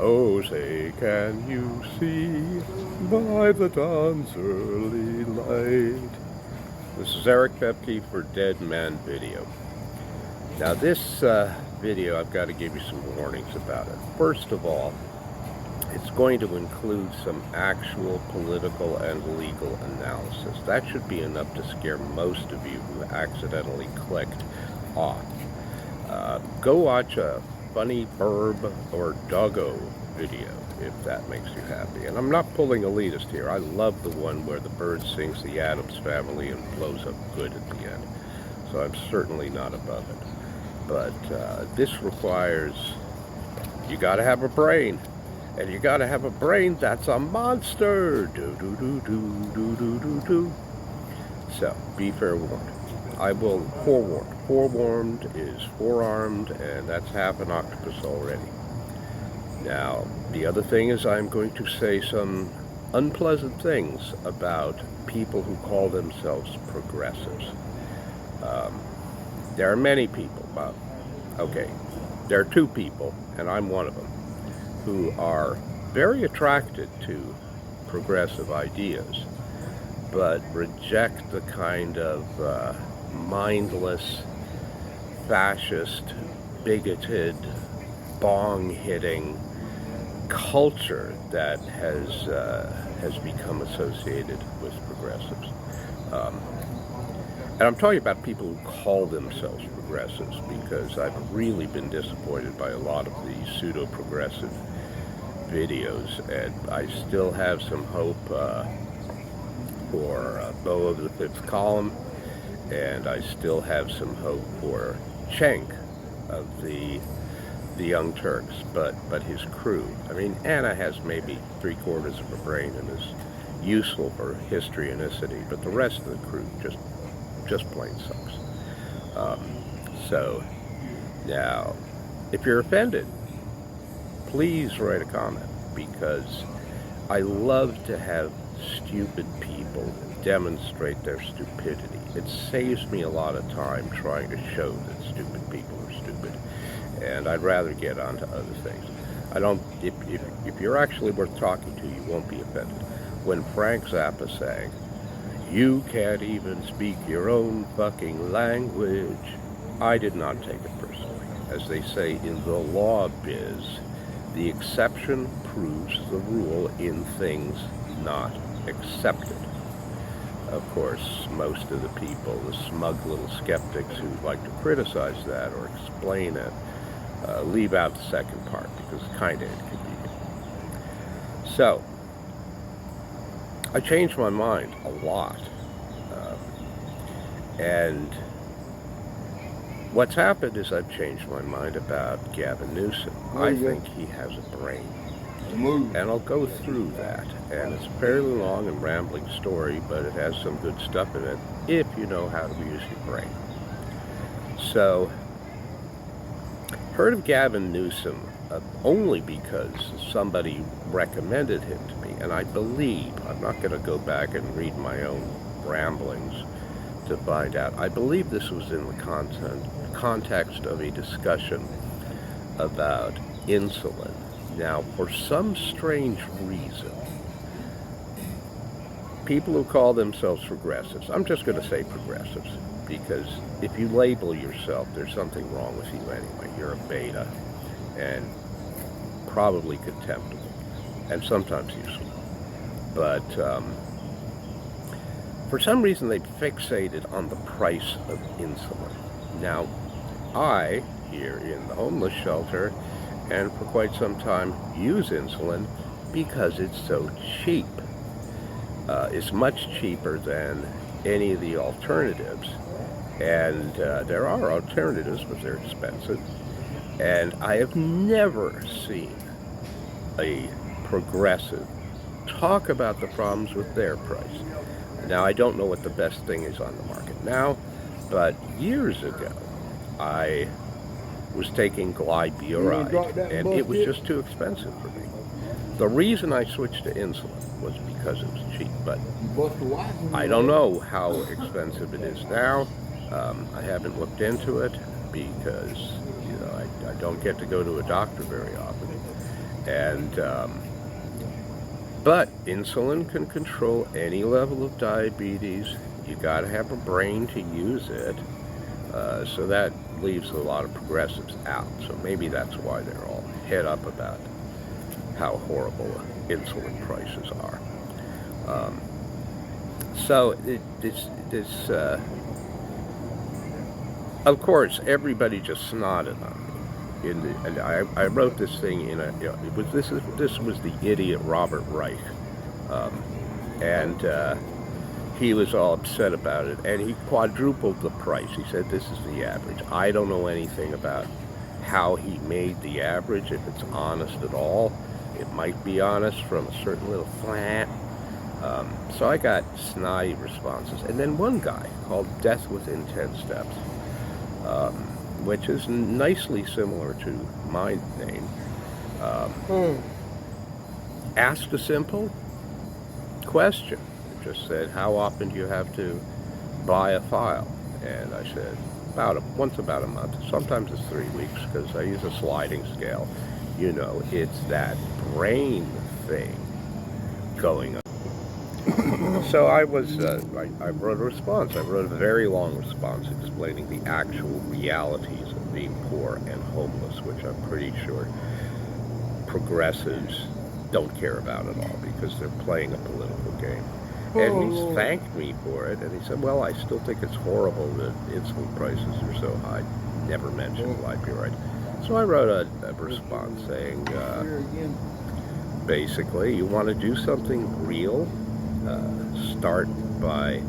Oh, say, can you see by the dawn's early light? This is Eric Pepke for Dead Man Video. Now this video, I've got to give you some warnings about it. First of all, it's going to include some actual political and legal analysis. That should be enough to scare most of you who accidentally clicked off. Go watch a funny burb or doggo video if that makes you happy. And I'm not pulling elitist here. I love the one where the bird sings the Addams Family and blows up good at the end. So I'm certainly not above it. But this requires, you gotta have a brain. And you gotta have a brain that's a monster. Do. So, be fair warned. I will forewarn. Forewarned is forearmed, and that's half an octopus already. Now, the other thing is I'm going to say some unpleasant things about people who call themselves progressives. There are many people, there are two people, and I'm one of them, who are very attracted to progressive ideas, but reject the kind of mindless, fascist, bigoted, bong-hitting culture that has become associated with progressives. And I'm talking about people who call themselves progressives, because I've really been disappointed by a lot of the pseudo-progressive videos, and I still have some hope for Beau of the Fifth Column, and I still have some hope for Cenk of the Young Turks, but his crew. I mean, Anna has maybe 3/4 of a brain and is useful for historianicity, but the rest of the crew just plain sucks. So now, if you're offended, please write a comment, because I love to have stupid people demonstrate their stupidity. It saves me a lot of time trying to show that stupid people are stupid, and I'd rather get on to other things. If you're actually worth talking to, you won't be offended. When Frank Zappa sang, "You can't even speak your own fucking language," I did not take it personally. As they say in the law biz, the exception proves the rule in things not accepted. Of course, most of the people, the smug little skeptics who like to criticize that or explain it, leave out the second part because it's kind of inconvenient. So, I changed my mind a lot. And what's happened is I've changed my mind about Gavin Newsom. I think he has a brain. And I'll go through that. And it's a fairly long and rambling story, but it has some good stuff in it if you know how to use your brain. So, heard of Gavin Newsom only because somebody recommended him to me. And I believe, I'm not going to go back and read my own ramblings to find out. I believe this was in the context of a discussion about insulin. Now, for some strange reason, people who call themselves progressives, I'm just going to say progressives, because if you label yourself, there's something wrong with you anyway. You're a beta, and probably contemptible, and sometimes useful. But for some reason, they fixated on the price of insulin. Now, I, here in the homeless shelter, and for quite some time, use insulin because it's so cheap. It's much cheaper than any of the alternatives. And there are alternatives, but they're expensive. And I have never seen a progressive talk about the problems with their price. Now, I don't know what the best thing is on the market now, but years ago, I was taking glyburide, and it was just too expensive for me. The reason I switched to insulin was because it was cheap, but I don't know how expensive it is now. I haven't looked into it because, I don't get to go to a doctor very often. And but insulin can control any level of diabetes. You got to have a brain to use it. So that leaves a lot of progressives out. So maybe that's why they're all head up about how horrible insulin prices are. So of course, everybody just snotted on me. And I wrote this thing in a. This was the idiot Robert Reich, and he was all upset about it, and he quadrupled the price. He said this is the average. I don't know anything about how he made the average, if it's honest at all. It might be honest from a certain little flat. So I got snotty responses. And then one guy called Death Within 10 Steps, which is nicely similar to my name, asked a simple question. It just said, how often do you have to buy a file? And I said, once about a month. Sometimes it's 3 weeks because I use a sliding scale. You know, it's that brain thing going on. So I wrote a response. I wrote a very long response explaining the actual realities of being poor and homeless, which I'm pretty sure progressives don't care about at all because they're playing a political game. And he thanked me for it, and he said, well, I still think it's horrible that insulin prices are so high. Never mentioned opioid. So I wrote a response saying, basically, you want to do something real? Start by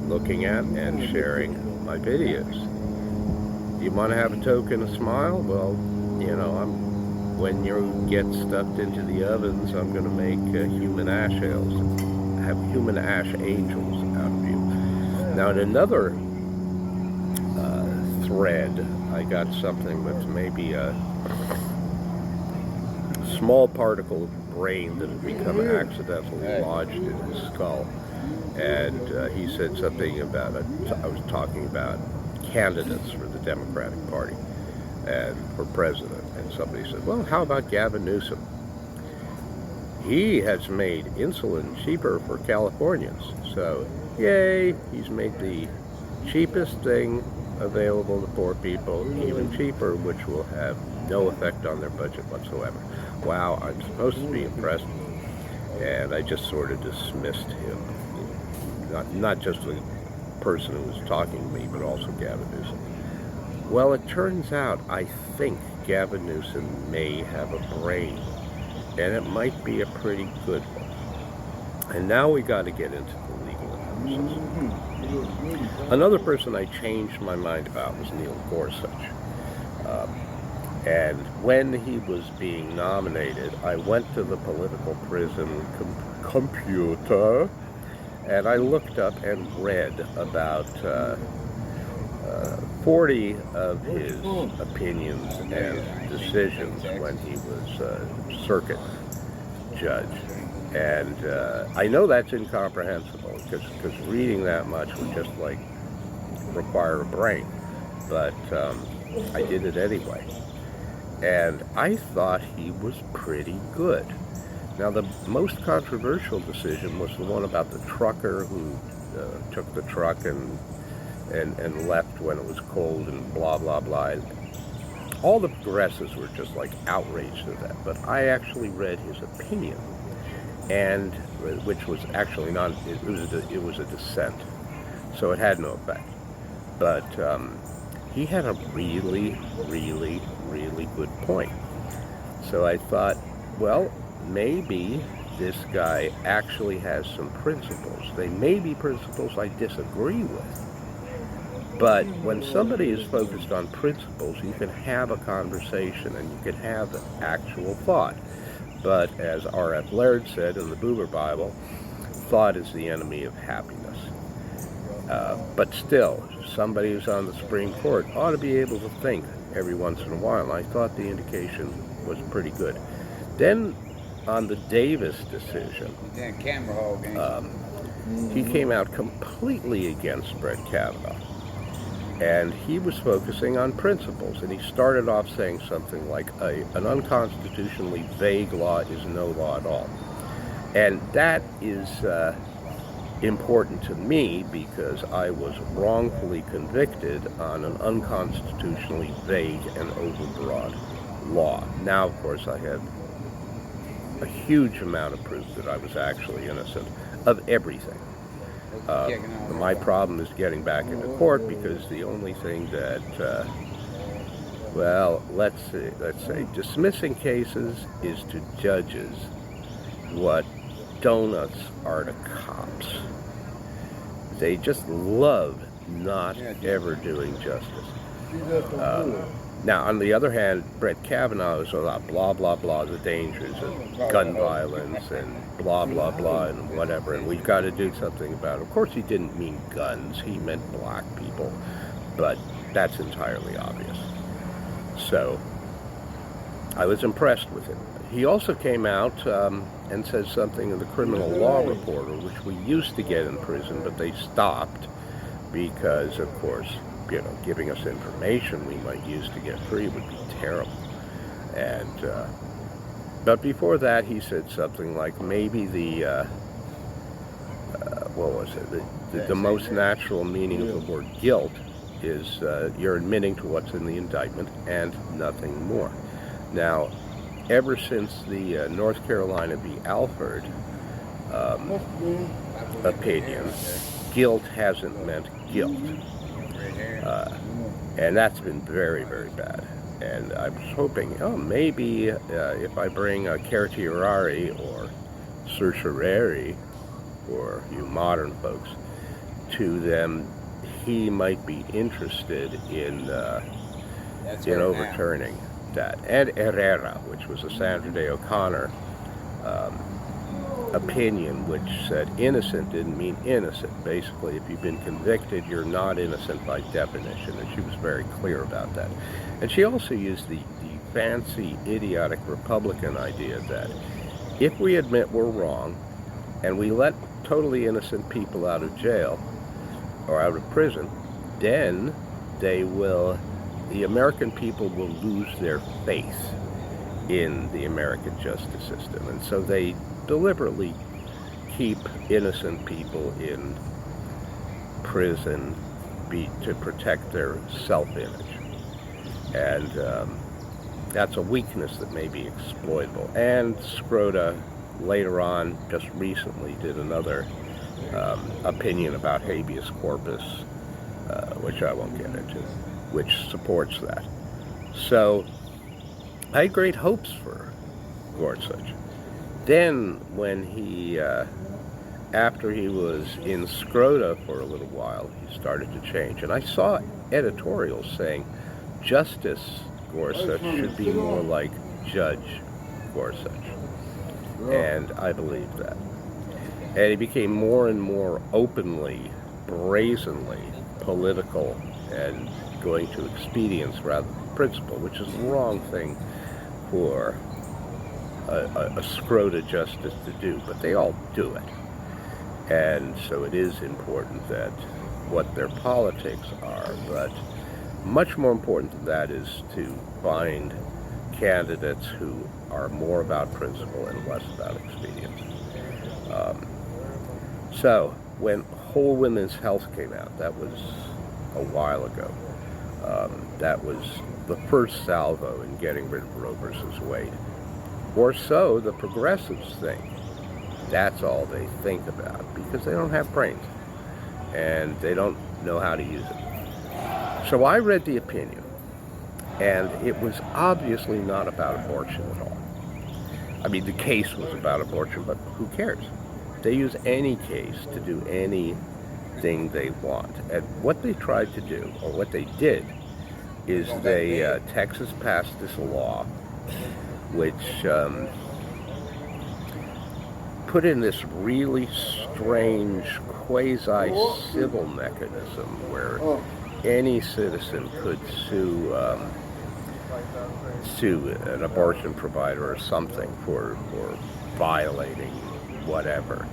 looking at and sharing my videos. You want to have a token, a smile? Well, you know, when you get stuffed into the ovens, I'm going to make human ash ales, have human ash angels out of you. Now, in another thread, I got something that's maybe a small particle of brain that had become accidentally lodged in his skull. And he said something about I was talking about candidates for the Democratic Party and for president. And somebody said, well, how about Gavin Newsom? He has made insulin cheaper for Californians. So, yay, he's made the cheapest thing available to poor people, even cheaper, which will have no effect on their budget whatsoever. Wow, I'm supposed to be impressed. And I just sort of dismissed him. Not just the person who was talking to me, but also Gavin Newsom. Well, it turns out I think Gavin Newsom may have a brain, and it might be a pretty good one. And now we got to get into the legal analysis. Another person I changed my mind about was Neil Gorsuch. And when he was being nominated, I went to the political prison computer, and I looked up and read about 40 of his opinions and decisions when he was a circuit judge. And I know that's incomprehensible because reading that much would just like require a brain. But I did it anyway. And I thought he was pretty good. Now, the most controversial decision was the one about the trucker who took the truck and left when it was cold and blah, blah, blah. All the progressives were just like outraged at that. But I actually read his opinion, and which was actually not, it was a dissent. So it had no effect. But he had a really, really, really good point. So I thought, well, maybe this guy actually has some principles. They may be principles I disagree with. But when somebody is focused on principles, you can have a conversation and you can have actual thought. But as R.F. Laird said in the Boober Bible, thought is the enemy of happiness. But still, somebody who's on the Supreme Court ought to be able to think every once in a while. And I thought the indication was pretty good. Then on the Davis decision, he came out completely against Brett Kavanaugh. And he was focusing on principles, and he started off saying something like, an unconstitutionally vague law is no law at all. And that is important to me because I was wrongfully convicted on an unconstitutionally vague and overbroad law. Now, of course, I had a huge amount of proof that I was actually innocent of everything. My problem is getting back into court because the only thing that, well, let's say dismissing cases is to judges what donuts are to cops. They just love not ever doing justice. Now, on the other hand, Brett Kavanaugh is about blah, blah, blah, the dangers of gun violence and blah, blah, blah, and whatever, and we've got to do something about it. Of course, he didn't mean guns. He meant black people, but that's entirely obvious. So, I was impressed with him. He also came out and said something in the Criminal Law Reporter, which we used to get in prison, but they stopped because, of course, giving us information we might use to get free would be terrible. And but before that, he said something like maybe the what was it? The most natural meaning of the word guilt is you're admitting to what's in the indictment and nothing more. Now, ever since the North Carolina v. Alford opinion, guilt hasn't meant guilt. And that's been very, very bad. And I was hoping, maybe if I bring certiorari or certiorari, or you modern folks, to them, he might be interested in overturning that. And Herrera, which was a Sandra Day O'Connor opinion, which said innocent didn't mean innocent. Basically, if you've been convicted, you're not innocent by definition, and she was very clear about that. And she also used the fancy, idiotic Republican idea that if we admit we're wrong and we let totally innocent people out of jail or out of prison, then the American people will lose their faith in the American justice system. And so they deliberately keep innocent people in prison to protect their self-image. And that's a weakness that may be exploitable. And Scrota later on, just recently, did another opinion about habeas corpus, which I won't get into, which supports that. So I had great hopes for Gorsuch. Then when he, after he was in Scrota for a little while, he started to change. And I saw editorials saying Justice Gorsuch should be more like Judge Gorsuch. And I believed that. And he became more and more openly, brazenly political and going to expedience rather than principle, which is the wrong thing for a Scrota justice to do, but they all do it. And so it is important that what their politics are, but much more important than that is to find candidates who are more about principle and less about expedience. So when Whole Women's Health came out, that was a while ago. That was the first salvo in getting rid of Roe versus Wade. Or so the progressives think. That's all they think about because they don't have brains and they don't know how to use it. So I read the opinion, and it was obviously not about abortion at all. I mean, the case was about abortion, but who cares? They use any case to do anything they want. And what they tried to do, or what they did, is Texas passed this law which put in this really strange quasi-civil mechanism where any citizen could sue an abortion provider or something for violating whatever.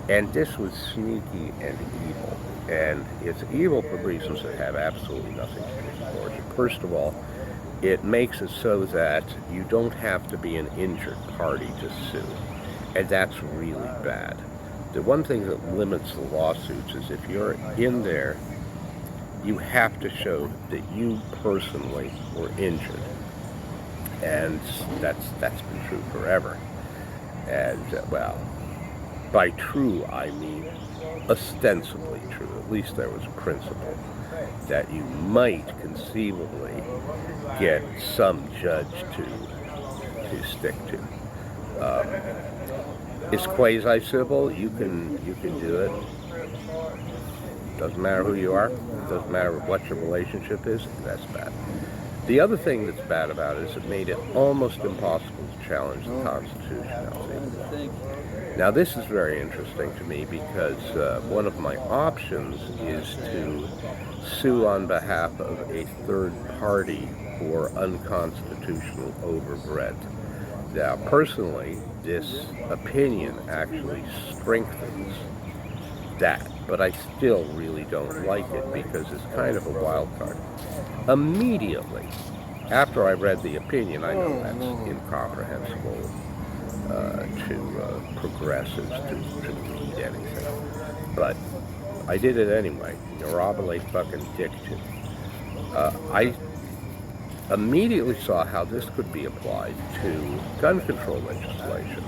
And this was sneaky and evil. And it's evil for reasons that have absolutely nothing to do with abortion. First of all, it makes it so that you don't have to be an injured party to sue. And that's really bad. The one thing that limits the lawsuits is if you're in there, you have to show that you personally were injured. And that's been true forever. And, well, by true, I mean ostensibly true. At least there was a principle that you might conceivably get some judge to stick to. It's quasi-civil. You can do it. Doesn't matter who you are. Doesn't matter what your relationship is. That's bad. The other thing that's bad about it is it made it almost impossible to challenge the constitutionality. Now, this is very interesting to me because one of my options is to sue on behalf of a third party for unconstitutional overbred. Now, personally, this opinion actually strengthens that, but I still really don't like it because it's kind of a wild card. Immediately after I read the opinion, I know that's incomprehensible to progressives to read anything, but I did it anyway. Mirabile fucking dictum. I immediately saw how this could be applied to gun control legislation.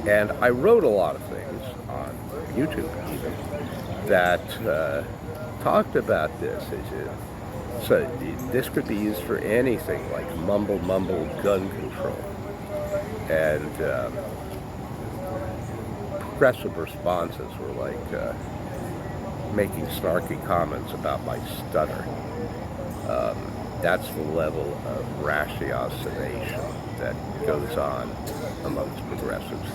And I wrote a lot of things on YouTube even that talked about this. So this could be used for anything like mumble gun control. And progressive responses were like making snarky comments about my stutter. That's the level of ratiocination that goes on amongst progressives.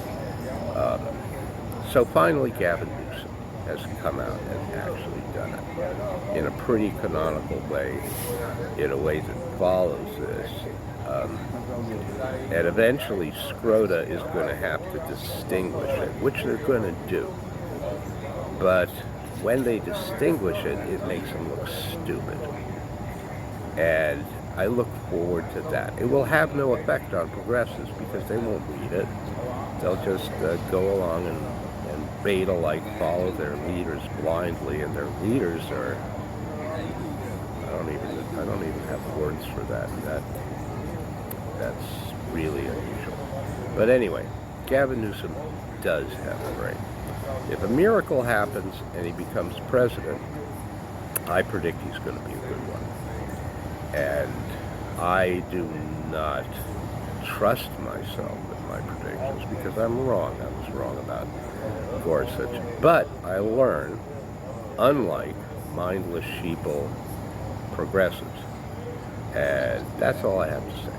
So finally, Gavin Newsom has come out and actually done it in a pretty canonical way, in a way that follows this. And eventually, Scrota is going to have to distinguish it, which they're going to do. But when they distinguish it, it makes them look stupid. And I look forward to that. It will have no effect on progressives because they won't read it. They'll just go along and beta-like follow their leaders blindly, and their leaders are, I don't even have words for that. That's really unusual. But anyway, Gavin Newsom does have a brain. If a miracle happens and he becomes president, I predict he's going to be a good one. And I do not trust myself with my predictions because I'm wrong. I was wrong about Gorsuch. But I learn, unlike mindless sheeple progressives. And that's all I have to say.